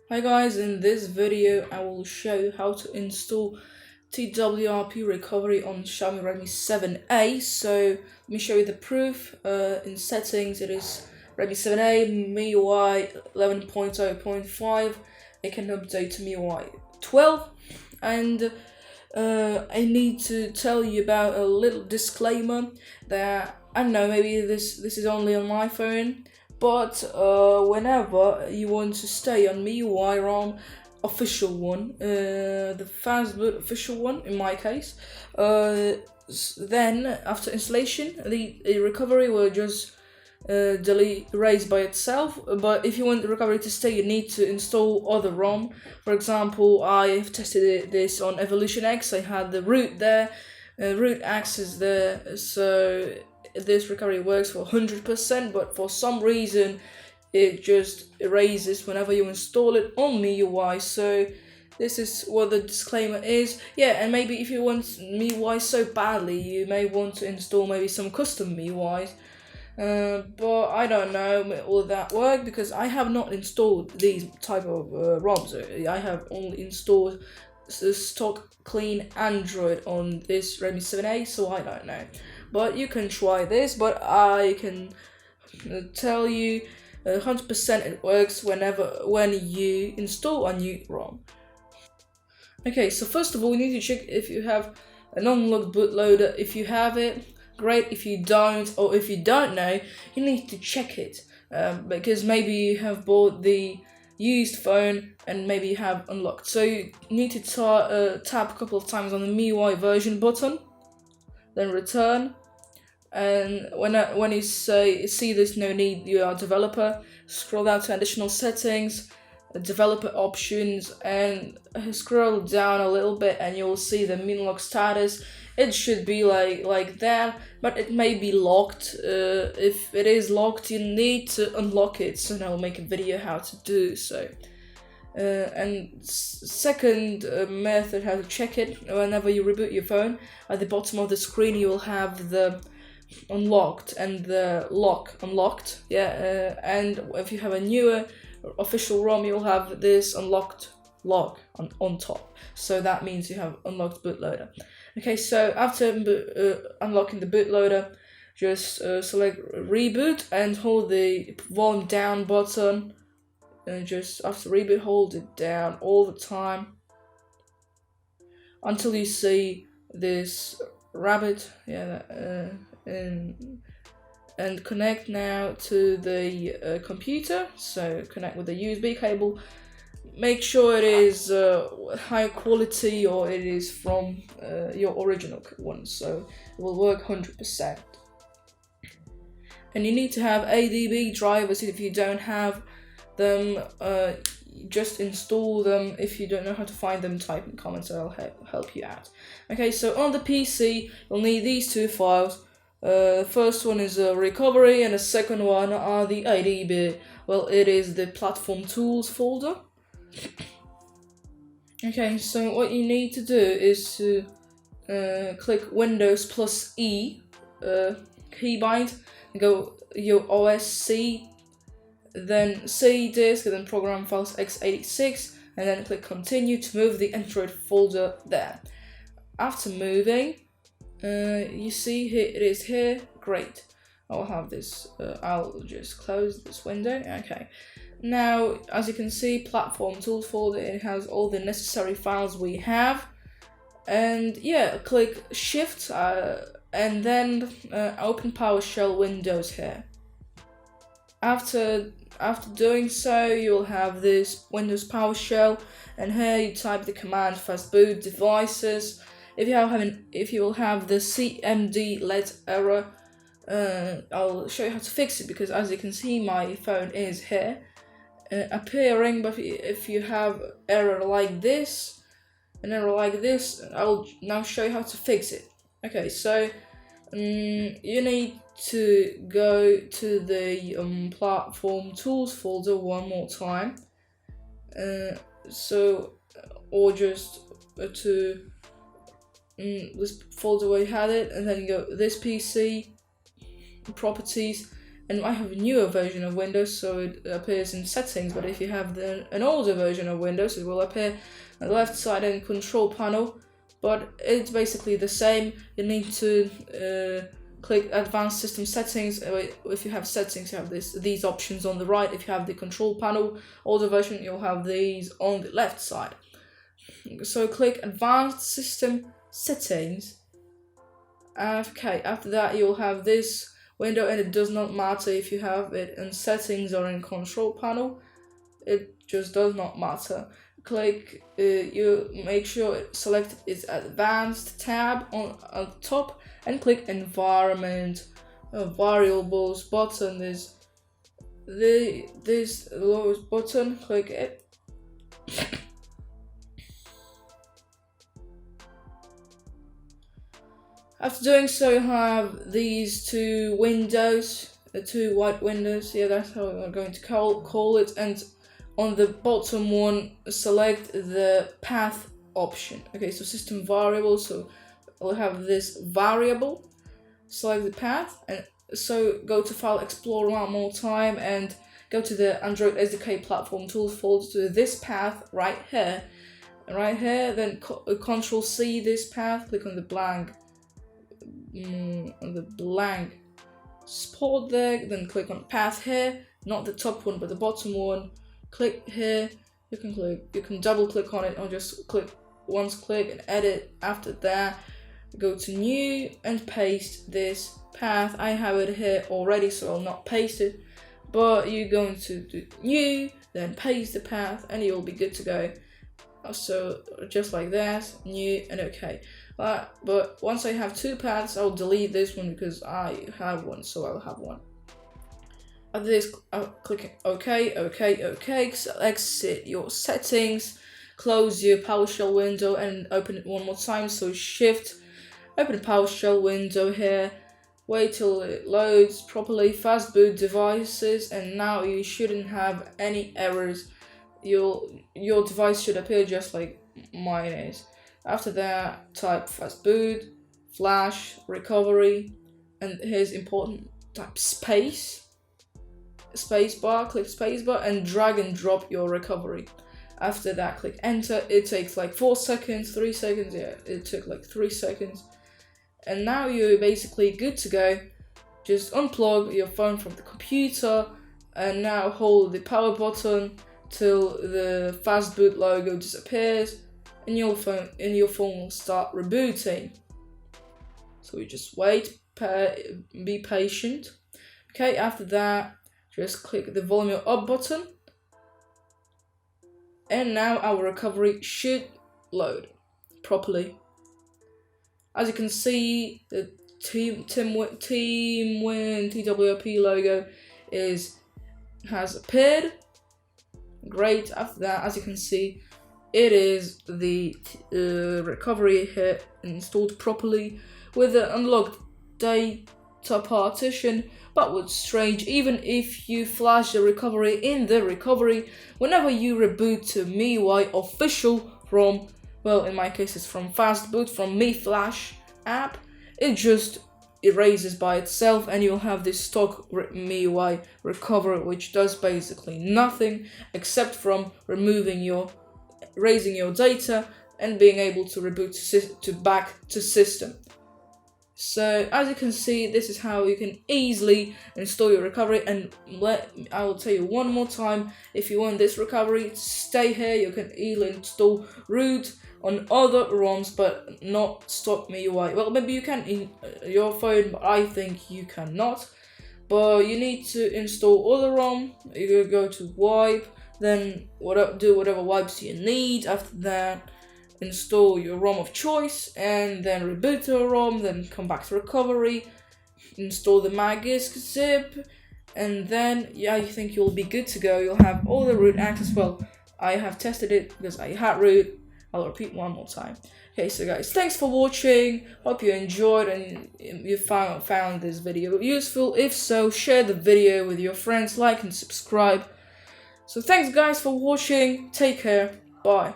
Hi guys, in this video I will show you how to install TWRP recovery on Xiaomi Redmi 7A. So let me show you the proof. In settings it is Redmi 7A, MIUI 11.0.5. I can update to MIUI 12, and I need to tell you about a little disclaimer that I don't know, maybe this is only on my phone, but whenever you want to stay on MIUI ROM official one, the fastboot official one in my case, then after installation the recovery will just delete erase by itself. But if you want the recovery to stay, you need to install other ROM. For example, I have tested this on Evolution X. I had the root there, root access there, so this recovery works for 100%, but for some reason it just erases whenever you install it on MIUI. So this is what the disclaimer is. Yeah, and maybe if you want MIUI so badly, you may want to install maybe some custom MIUIs. But I don't know will that work, because I have not installed these type of ROMs. I have only installed the stock clean Android on this Redmi 7A, so I don't know. But you can try this, but I can tell you 100% it works when you install a new ROM. Okay, so first of all, we need to check if you have an unlocked bootloader. If you have it, great. If you don't, or if you don't know, you need to check it, because maybe you have bought the used phone and maybe you have unlocked. So you need to tap a couple of times on the MIUI version button, then return. And when you see this no need, you are a developer, scroll down to additional settings, developer options, and scroll down a little bit and you'll see the minlock status. It should be like that, but it may be locked. If it is locked, you need to unlock it, so I'll make a video how to do so. And second method how to check it: whenever you reboot your phone, at the bottom of the screen you will have the unlocked and the lock unlocked. And if you have a newer official ROM, you'll have this unlocked lock on top, so that means you have unlocked bootloader. Okay, so after unlocking the bootloader, just select reboot and hold the volume down button, and just after reboot hold it down all the time until you see this rabbit. And connect now to the computer. So connect with the USB cable. Make sure it is high quality, or it is from your original one, so it will work 100%. And you need to have ADB drivers. If you don't have them, just install them. If you don't know how to find them, type in comments, I'll help you out. Okay, so on the PC you'll need these two files. The first one is a recovery, and the second one are the ADB. Well, it is the platform tools folder. Okay, so what you need to do is to click Windows plus E keybind, go your OS C, then C disk, and then program files x86, and then click continue to move the Android folder there. After moving, you see here it is here. Great. I'll have this. I'll just close this window. Okay. Now, as you can see, platform tools folder, it has all the necessary files we have. And yeah, click Shift and then open PowerShell Windows here. After doing so, you'll have this Windows PowerShell, and here you type the command fastboot devices. If you will have the CMD LED error, I'll show you how to fix it, because as you can see, my phone is here appearing. But if you have error like this, I'll now show you how to fix it. Okay, so you need to go to the platform tools folder one more time. Or just to this folder where you had it, and then you go this PC properties, and I have a newer version of Windows, so it appears in settings. But if you have an older version of Windows, it will appear on the left side in control panel. But it's basically the same. You need to click advanced system settings. If you have settings, you have these options on the right. If you have the control panel older version, you'll have these on the left side. So click advanced system settings. Okay, after that you'll have this window, and it does not matter if you have it in settings or in control panel. It just does not matter. Click, you make sure select is advanced tab on top, and click environment. Variables button is this lowest button. Click it. After doing so, you have these two windows, two white windows. Yeah, that's how we're going to call it. And on the bottom one, select the path option. Okay, so system variable. So we'll have this variable. Select the path, and so go to File Explorer one more time, and go to the Android SDK Platform Tools folder to this path right here. Right here, then Control C this path. Click on the blank. On the blank spot there, then click on path here, not the top one but the bottom one. Click here. You can double click on it, or just click once, click and edit. After that, go to new and paste this path. I have it here already, so I'll not paste it, but you're going to do new, then paste the path, and you'll be good to go. So just like that, new and okay. But once I have two paths, I'll delete this one because I have one, so I'll have one. After this, I'll click OK. So exit your settings, close your PowerShell window, and open it one more time. So Shift, open the PowerShell window here. Wait till it loads properly. Fast boot devices, and now you shouldn't have any errors. Your device should appear just like mine is. After that, type fast boot, flash, recovery, and here's important, type spacebar, click spacebar, and drag and drop your recovery. After that, click enter. It takes like 4 seconds, 3 seconds, yeah, it took like 3 seconds. And now you're basically good to go. Just unplug your phone from the computer, and now hold the power button till the fast boot logo disappears, and your phone will start rebooting. So you just wait, be patient. Okay, after that, just click the volume up button, and now our recovery should load properly. As you can see, the TWRP logo has appeared. Great. After that, as you can see, it is the recovery here installed properly with the unlocked data partition. But what's strange, even if you flash the recovery in the recovery, whenever you reboot to MIUI official from, well, in my case it's from Fastboot, from MiFlash app, it just erases by itself, and you'll have this stock MIUI recovery, which does basically nothing except from erasing your data and being able to reboot back to system. So as you can see, this is how you can easily install your recovery. And I will tell you one more time, if you want this recovery to stay here, you can easily install root on other ROMs, but not stock MIUI. Well, maybe you can in your phone, but I think you cannot. But you need to install other ROM. You go to wipe, then do whatever wipes you need. After that, install your ROM of choice, and then reboot your ROM, then come back to recovery, install the magisk zip, and then yeah, you think you'll be good to go. You'll have all the root access. Well, I have tested it because I had root. I'll repeat one more time. Okay, so guys, thanks for watching. Hope you enjoyed and you found this video useful. If so, share the video with your friends, like and subscribe. So thanks guys for watching. Take care. Bye.